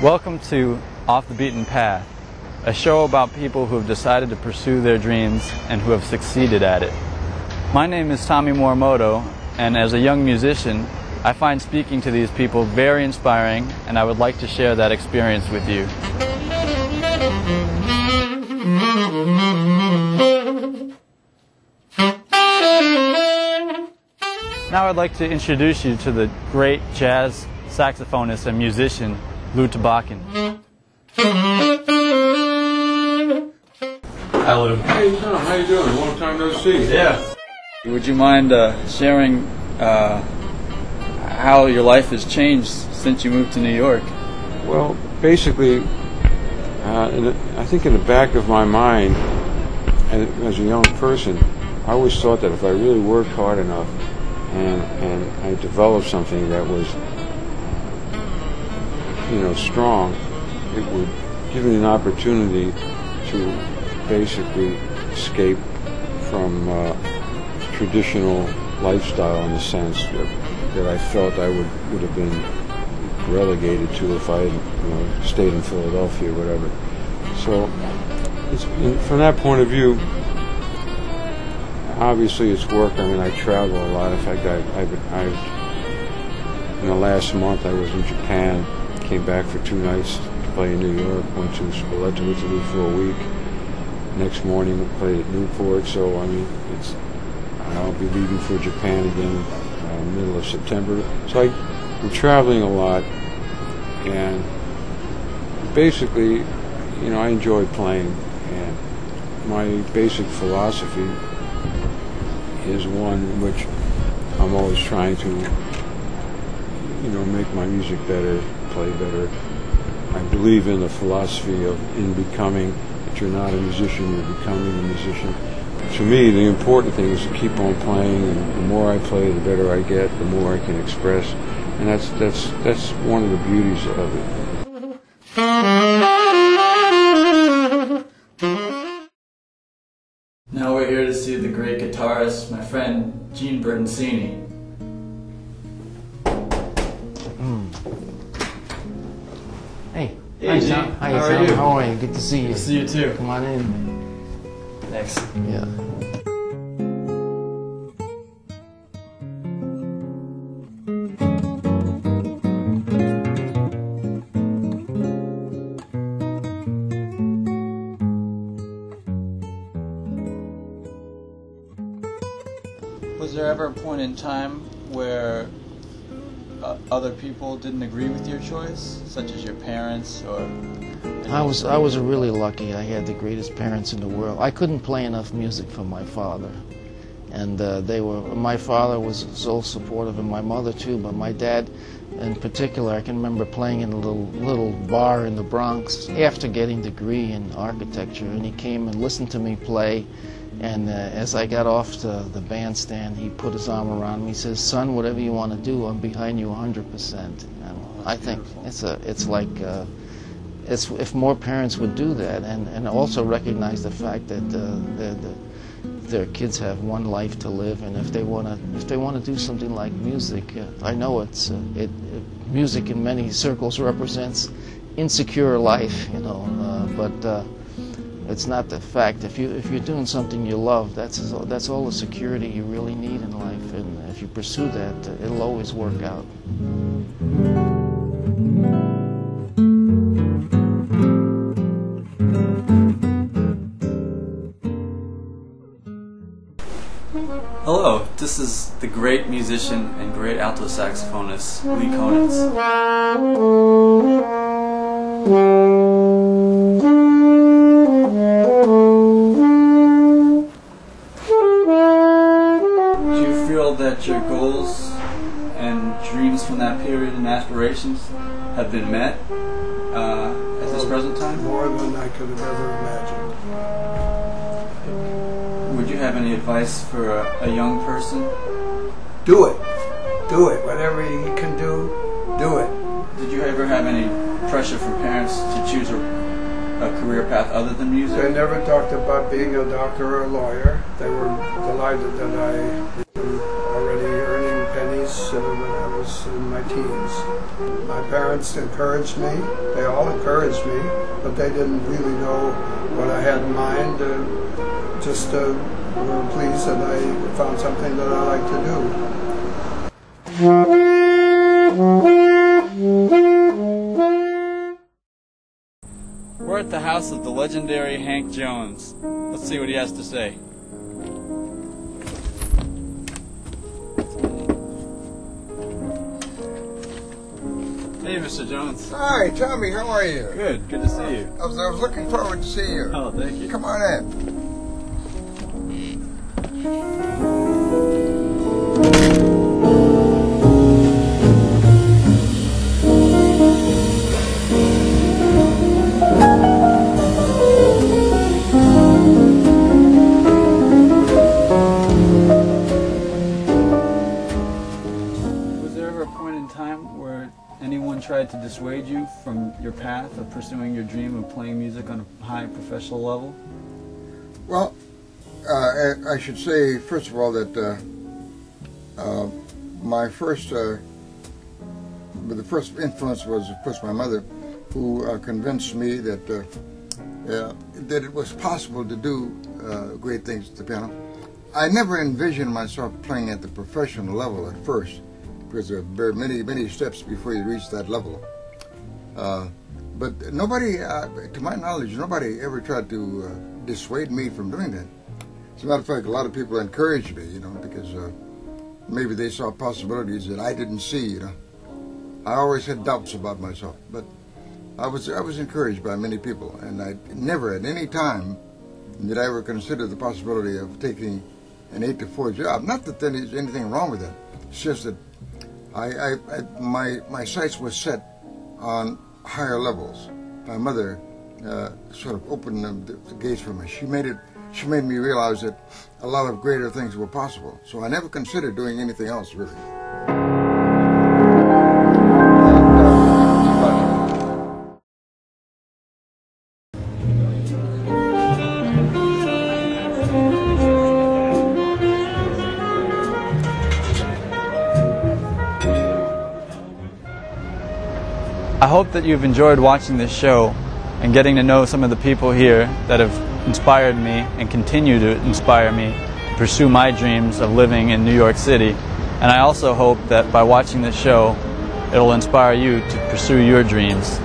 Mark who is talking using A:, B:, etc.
A: Welcome to Off the Beaten Path, a show about people who have decided to pursue their dreams and who have succeeded at it. My name is Tommy Morimoto, and as a young musician, I find speaking to these people very inspiring, and I would like to share that experience with you. Now I'd like to introduce you to the great jazz saxophonist and musician, Lou Tabakin. Hi, Lou.
B: Hey, Tom, how you doing? Long time no see.
A: Yeah. Would you mind sharing how your life has changed since you moved to New York?
B: Well, basically, I think in the back of my mind, as a young person, I always thought that if I really worked hard enough and I developed something that was, strong, it would give me an opportunity to basically escape from traditional lifestyle, in the sense that I felt I would have been relegated to if I had stayed in Philadelphia or whatever. So from that point of view, obviously it's work. I mean, I travel a lot. In fact, in the last month I was in Japan, came back for 2 nights to play in New York, went to Spoleto, Italy for a week. Next morning we played at Newport, so I mean, I'll be leaving for Japan again middle of September. So I'm traveling a lot, and basically, I enjoy playing, and my basic philosophy is one in which I'm always trying to, make my music better, play better. I believe in the philosophy of becoming, that you're not a musician, you're becoming a musician. To me, the important thing is to keep on playing, and the more I play, the better I get, the more I can express, and that's one of the beauties of it.
A: Now we're here to see the great guitarist, my friend Gene Bertoncini.
C: Hey.
A: Hey, Gene.
C: Hi,
A: How are you?
C: How are you? Good to see you.
A: Good to see you too.
C: Come on in.
A: Thanks.
C: Yeah.
A: Was there ever a point in time where other people didn't agree with your choice, such as your parents or?
C: I was really lucky. I had the greatest parents in the world. I couldn't play enough music for my father, and my father was so supportive, and my mother too. But my dad, in particular, I can remember playing in a little bar in the Bronx after getting a degree in architecture, and he came and listened to me play. And as I got off the bandstand, he put his arm around me. He says, "Son, whatever you want to do, I'm behind you 100%." And I think if more parents would do that, and also recognize the fact that their kids have one life to live, and if they want to do something like music, I know music in many circles represents insecure life, but. It's not the fact. If you're doing something you love, that's all the security you really need in life, and if you pursue that, it'll always work out.
A: Hello, this is the great musician and great alto saxophonist Lee Konitz. That your goals and dreams from that period and aspirations have been met at this present time?
D: More than I could have ever imagined.
A: Would you have any advice for a young person?
D: Do it. Do it. Whatever you can do it.
A: Did you ever have any pressure from parents to choose a career path other than music?
D: They never talked about being a doctor or a lawyer. They were delighted that I was already earning pennies when I was was in my teens. My parents encouraged me. They all encouraged me, but they didn't really know what I had in mind. Just were pleased that I found something that I like to do.
A: We're at the house of the legendary Hank Jones. Let's see what he has to say. Hey, Mr. Jones.
E: Hi, Tommy, how are you?
A: Good to see you.
E: I was looking forward to seeing you.
A: Oh, thank you.
E: Come on in.
A: Was there ever a point in time where anyone tried to dissuade you from your path of pursuing your dream of playing music on a high professional level?
E: Well, I should say, first of all, that my first, the first influence was, of course, my mother, who convinced me that that it was possible to do great things with the piano. I never envisioned myself playing at the professional level at first, because there are many steps before you reach that level. But nobody, to my knowledge, nobody ever tried to dissuade me from doing that. As a matter of fact, a lot of people encouraged me, you know, because maybe they saw possibilities that I didn't see, you know. I always had doubts about myself, but I was encouraged by many people, and I never at any time did I ever consider the possibility of taking an 8 to 4 job. Not that there is anything wrong with that. It's just that my sights were set on higher levels. My mother sort of opened the gates for me. She made me realize that a lot of greater things were possible. So I never considered doing anything else, really.
A: I hope that you've enjoyed watching this show and getting to know some of the people here that have inspired me and continue to inspire me to pursue my dreams of living in New York City. And I also hope that by watching this show, it'll inspire you to pursue your dreams.